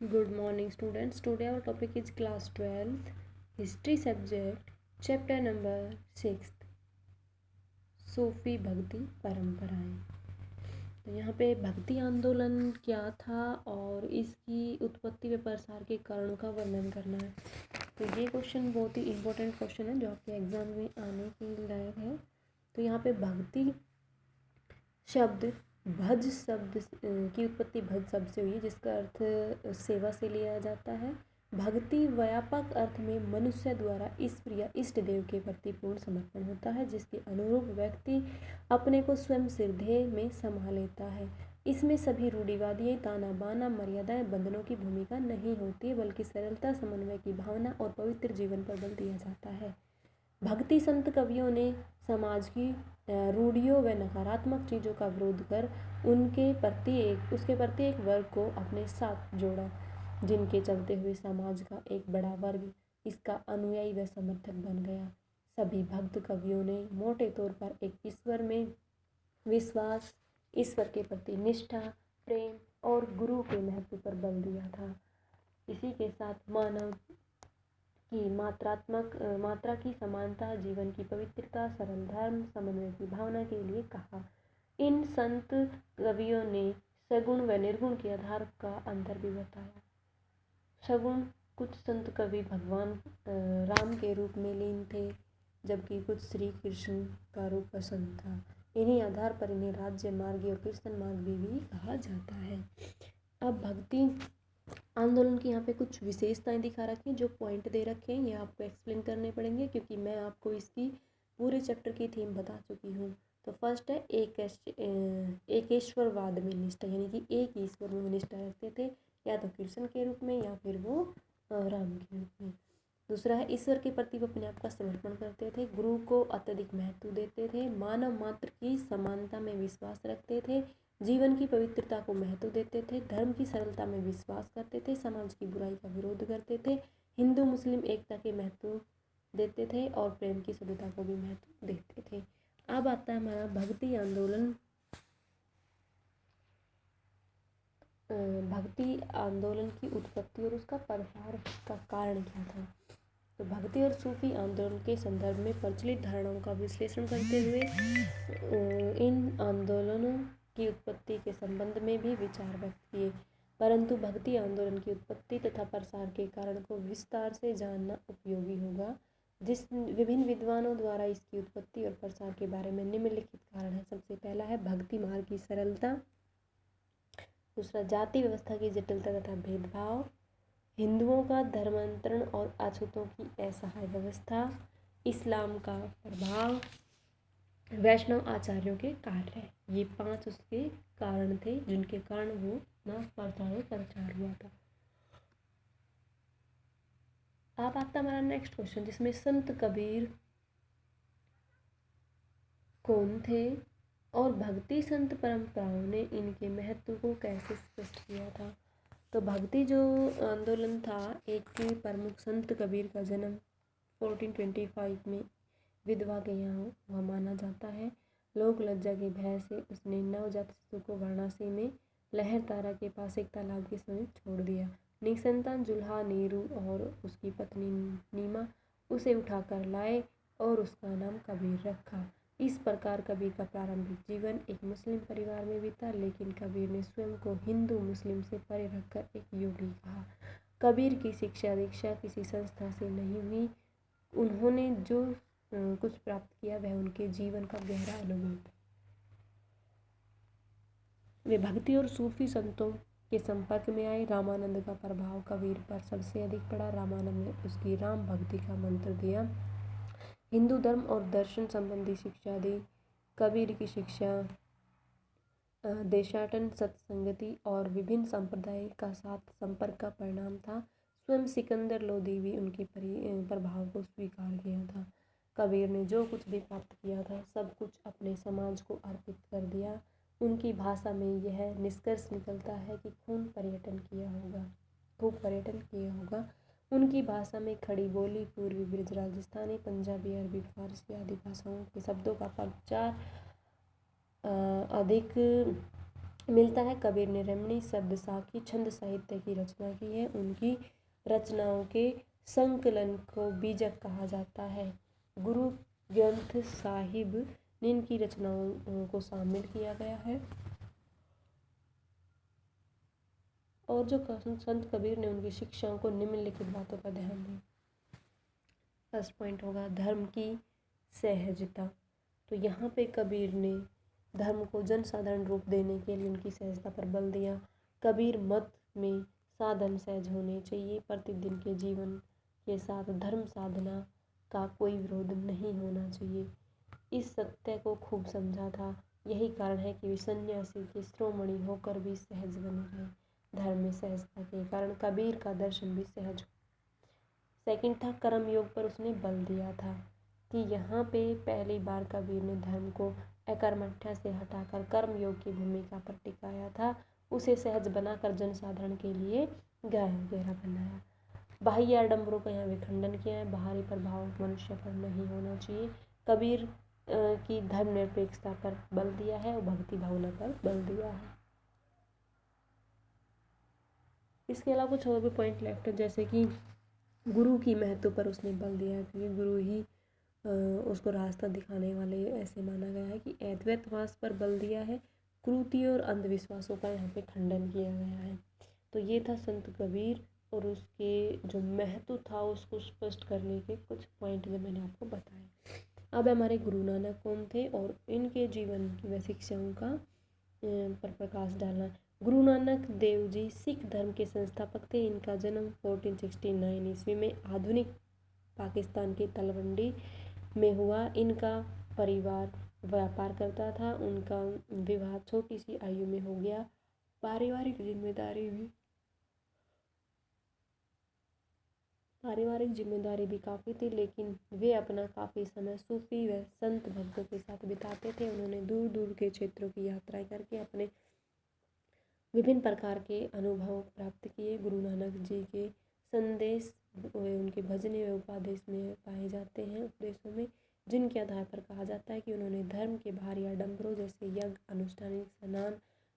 Good morning, students. Today our topic is class 12th history subject, chapter number 6, सूफी भक्ति परंपराएं। तो यहाँ पे भक्ति आंदोलन क्या था और इसकी उत्पत्ति व प्रसार के कारणों का वर्णन करना है। तो ये क्वेश्चन बहुत ही इम्पोर्टेंट क्वेश्चन है जो आपके एग्जाम में आने के लायक है। तो यहाँ पे भक्ति शब्द भज शब्द की उत्पत्ति भज शब्द से हुई है, जिसका अर्थ सेवा से लिया जाता है। भक्ति व्यापक अर्थ में मनुष्य द्वारा ईश्वर या इष्ट देव के प्रति पूर्ण समर्पण होता है, जिसके अनुरूप व्यक्ति अपने को स्वयं श्रद्धेय में समा लेता है। इसमें सभी रूढ़िवादी ताना बाना मर्यादाएं बंधनों की भूमिका नहीं होती है, बल्कि सरलता समन्वय की भावना और पवित्र जीवन पर बल दिया जाता है। भक्ति संत कवियों ने समाज की रूढ़ियों व नकारात्मक चीज़ों का विरोध कर उसके प्रत्येक वर्ग को अपने साथ जोड़ा, जिनके चलते हुए समाज का एक बड़ा वर्ग इसका अनुयायी व समर्थक बन गया। सभी भक्त कवियों ने मोटे तौर पर एक ईश्वर में विश्वास, ईश्वर के प्रति निष्ठा, प्रेम और गुरु के महत्व पर बल दिया था। इसी के साथ मानव की मात्रा की समानता, जीवन की पवित्रता, सरल धर्म, समन्वय की भावना के लिए कहा। इन संत कवियों ने सगुण व निर्गुण के आधार का अंतर भी बताया। सगुण कुछ संत कवि भगवान राम के रूप में लीन थे, जबकि कुछ श्री कृष्ण का रूप पसंद था। इन्हीं आधार पर इन्हें राज्य मार्गी और कृष्ण मार्गी भी कहा जाता है। अब भक्ति आंदोलन की यहाँ पे कुछ विशेषताएं दिखा रखी हैं, जो पॉइंट दे रखे हैं, ये आपको एक्सप्लेन करने पड़ेंगे क्योंकि मैं आपको इसकी पूरे चैप्टर की थीम बता चुकी हूँ। तो फर्स्ट है एकेश्वरवाद में निष्ठा, यानी कि एक ईश्वर में निष्ठा रखते थे, या तो कृष्ण के रूप में या फिर वो राम के रूप में। दूसरा है ईश्वर के प्रति वो अपने आप का समर्पण करते थे, गुरु को अत्यधिक महत्व देते थे, मानव मात्र की समानता में विश्वास रखते थे, जीवन की पवित्रता को महत्व देते थे, धर्म की सरलता में विश्वास करते थे, समाज की बुराई का विरोध करते थे, हिंदू मुस्लिम एकता के महत्व देते थे और प्रेम की शुद्धता को भी महत्व देते थे। अब आता है हमारा भक्ति आंदोलन। भक्ति आंदोलन की उत्पत्ति और उसका प्रसार का कारण क्या था। तो भक्ति और सूफी आंदोलन के संदर्भ में प्रचलित धारणाओं का विश्लेषण करते हुए इन आंदोलनों की उत्पत्ति के संबंध में भी विचार व्यक्त किए, परंतु भक्ति आंदोलन की उत्पत्ति तथा प्रसार के कारण को विस्तार से जानना उपयोगी होगा, जिस विभिन्न विद्वानों द्वारा इसकी उत्पत्ति और प्रसार के बारे में निम्नलिखित कारण है। सबसे पहला है भक्ति मार्ग की सरलता, दूसरा जाति व्यवस्था की जटिलता तथा भेदभाव, हिंदुओं का धर्मांतरण और अछूतों की असहाय व्यवस्था, इस्लाम का प्रभाव, वैष्णव आचार्यों के कार्य। ये 5 उसके कारण थे जिनके कारण वो ना प्रचार हुआ था। अब आता हमारा नेक्स्ट क्वेश्चन, जिसमें संत कबीर कौन थे और भक्ति संत परंपराओं ने इनके महत्व को कैसे स्पष्ट किया था। तो भक्ति जो आंदोलन था, एक प्रमुख संत कबीर का जन्म 1425 में विधवा के यहाँ हुआ माना जाता है। लोक लज्जा के भय से उसने नवजात शिशु को वाराणसी में लहर तारा के पास एक तालाब के समीप छोड़ दिया। निसंतान जुल्हा नेहरू और उसकी पत्नी नीमा उसे उठाकर लाए और उसका नाम कबीर रखा। इस प्रकार कबीर का प्रारंभिक जीवन एक मुस्लिम परिवार में बीता, लेकिन कबीर ने स्वयं को हिंदू मुस्लिम से परे रखकर एक योगी कहा। कबीर की शिक्षा दीक्षा किसी संस्था से नहीं हुई। उन्होंने जो कुछ प्राप्त किया वह उनके जीवन का गहरा अनुभव है। वे भक्ति और सूफी संतों के संपर्क में आए। रामानंद का प्रभाव कबीर पर सबसे अधिक पड़ा। रामानंद ने उसकी राम भक्ति का मंत्र दिया, हिंदू धर्म और दर्शन संबंधी शिक्षा दी। कबीर की शिक्षा देशाटन, सत्संगति और विभिन्न संप्रदाय का साथ संपर्क का परिणाम था। स्वयं सिकंदर लोदी भी उनके प्रभाव को स्वीकार किया था। कबीर ने जो कुछ भी प्राप्त किया था सब कुछ अपने समाज को अर्पित कर दिया। उनकी भाषा में यह निष्कर्ष निकलता है कि खूब पर्यटन किया होगा। उनकी भाषा में खड़ी बोली, पूर्वी ब्रज राजस्थानी, पंजाबी, अरबी, फारसी आदि भाषाओं के शब्दों का प्रचार अधिक मिलता है। कबीर ने रमणी, शब्द साखी, छंद साहित्य की रचना की है। उनकी रचनाओं के संकलन को बीजक कहा जाता है। गुरु ग्रंथ साहिब ने इनकी रचनाओं को शामिल किया गया है। और जो संत कबीर ने उनकी शिक्षाओं को निम्नलिखित बातों पर ध्यान दिया। फर्स्ट पॉइंट होगा धर्म की सहजता। तो यहाँ पे कबीर ने धर्म को जन साधारण रूप देने के लिए उनकी सहजता पर बल दिया। कबीर मत में साधन सहज होने चाहिए। प्रतिदिन के जीवन के साथ धर्म साधना का कोई विरोध नहीं होना चाहिए। इस सत्य को खूब समझा था। यही कारण है कि वे सन्यासी के शिरोमणि होकर भी सहज बने रहे। धर्म में सहजता के कारण कबीर का दर्शन भी सहज हो। सेकंड था कर्म योग पर उसने बल दिया था कि यहाँ पे पहली बार कबीर ने धर्म को अकर्मठ्य से हटाकर कर्म योग की भूमिका पर टिकाया था। उसे सहज बनाकर जनसाधारण के लिए गहरा बनाया। बाह्य आडंबरों का यहाँ विखंडन किया है। बाहरी प्रभाव मनुष्य पर नहीं होना चाहिए। कबीर की धर्मनिरपेक्षता पर बल दिया है और भक्ति भावना पर बल दिया है। इसके अलावा कुछ और भी पॉइंट लेफ्ट है, जैसे कि गुरु की महत्व पर उसने बल दिया है, क्योंकि गुरु ही उसको रास्ता दिखाने वाले ऐसे माना गया है कि अद्वैतवास पर बल दिया है। कुरीति और अंधविश्वासों का यहाँ पे खंडन किया गया है। तो ये था संत कबीर और उसके जो महत्व था उसको स्पष्ट करने के कुछ पॉइंट जो मैंने आपको बताए। अब हमारे गुरु नानक कौन थे और इनके जीवन की व शिक्षाओं का पर प्रकाश डालना। गुरु नानक देव जी सिख धर्म के संस्थापक थे। इनका जन्म 1469 ईस्वी में आधुनिक पाकिस्तान की तलवंडी में हुआ। इनका परिवार व्यापार करता था। उनका विवाह छोटी सी आयु में हो गया। पारिवारिक जिम्मेदारी भी काफ़ी थी, लेकिन वे अपना काफ़ी समय सूफी व संत भक्तों के साथ बिताते थे। उन्होंने दूर दूर के क्षेत्रों की यात्राएं करके अपने विभिन्न प्रकार के अनुभव प्राप्त किए। गुरु नानक जी के संदेश उनके भजने व उपदेश में पाए जाते हैं, उपदेशों में, जिनके आधार पर कहा जाता है कि उन्होंने धर्म के बाहरी आडंबरों जैसे यज्ञ, अनुष्ठानिक स्नान,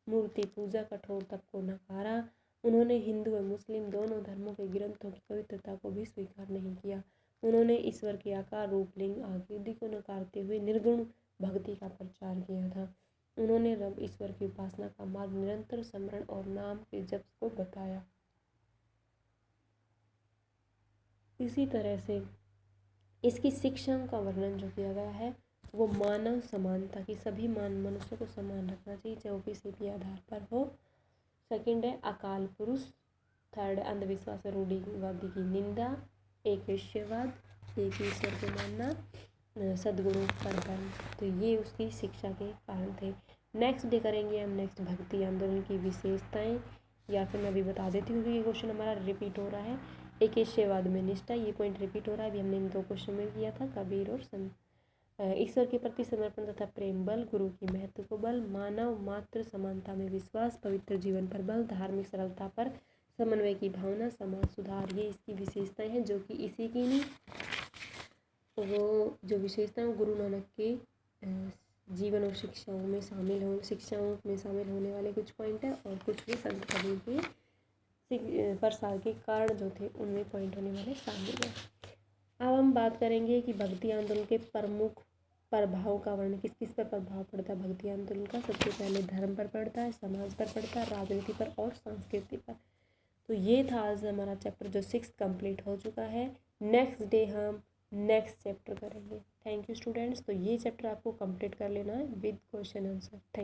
मूर्ति पूजा, कठोर तप को नकारा। उन्होंने हिंदू व मुस्लिम दोनों धर्मों के ग्रंथों की पवित्रता को भी स्वीकार नहीं किया। उन्होंने ईश्वर के आकार, रूप, लिंग आदि को नकारते हुए निर्गुण भक्ति का प्रचार किया था। उन्होंने रब ईश्वर की उपासना का मार्ग, निरंतर स्मरण और नाम के जप को बताया। इसी तरह से इसकी शिक्षाओं का वर्णन जो किया गया है वो मानव समानता की, सभी मनुष्यों को समान रखना चाहिए, चाहे वो किसी भी आधार पर हो। सेकंड है अकाल पुरुष। थर्ड अंधविश्वास और रूढ़िवादी की निंदा। एक ईश्वरवाद, एक ईश्वर को मानना, सद्गुणों पर बल। तो ये उसकी शिक्षा के कारण थे। नेक्स्ट डे करेंगे हम नेक्स्ट भक्ति आंदोलन की विशेषताएं, या फिर मैं अभी बता देती हूँ कि ये क्वेश्चन हमारा रिपीट हो रहा है। एक ईश्वरवाद में निष्ठा, ये पॉइंट रिपीट हो रहा है। अभी हमने इन दो क्वेश्चन में किया था, कबीर और संत। ईश्वर के प्रति समर्पण तथा प्रेम बल, गुरु की महत्व को बल, मानव मात्र समानता में विश्वास, पवित्र जीवन पर बल, धार्मिक सरलता पर समन्वय की भावना, समाज सुधार, ये इसकी विशेषताएं हैं। जो कि इसी की नहीं, वो जो विशेषताएं गुरु नानक के जीवन और शिक्षाओं में शामिल होने वाले कुछ पॉइंट है, और कुछ भी संत कबीर के प्रसार के कारण जो थे उनमें पॉइंट होने वाले शामिल है। अब हम बात करेंगे कि भक्ति आंदोलन के प्रमुख प्रभाव का वर्णन, किस किस पर प्रभाव पड़ता है भक्ति आंदोलन का। सबसे पहले धर्म पर पड़ता है, समाज पर पड़ता है, राजनीति पर और संस्कृति पर। तो ये था आज हमारा चैप्टर जो 6 कंप्लीट हो चुका है। नेक्स्ट डे हम नेक्स्ट चैप्टर करेंगे। Thank you students. तो ये चैप्टर आपको कंप्लीट कर लेना है विद क्वेश्चन आंसर। थैंक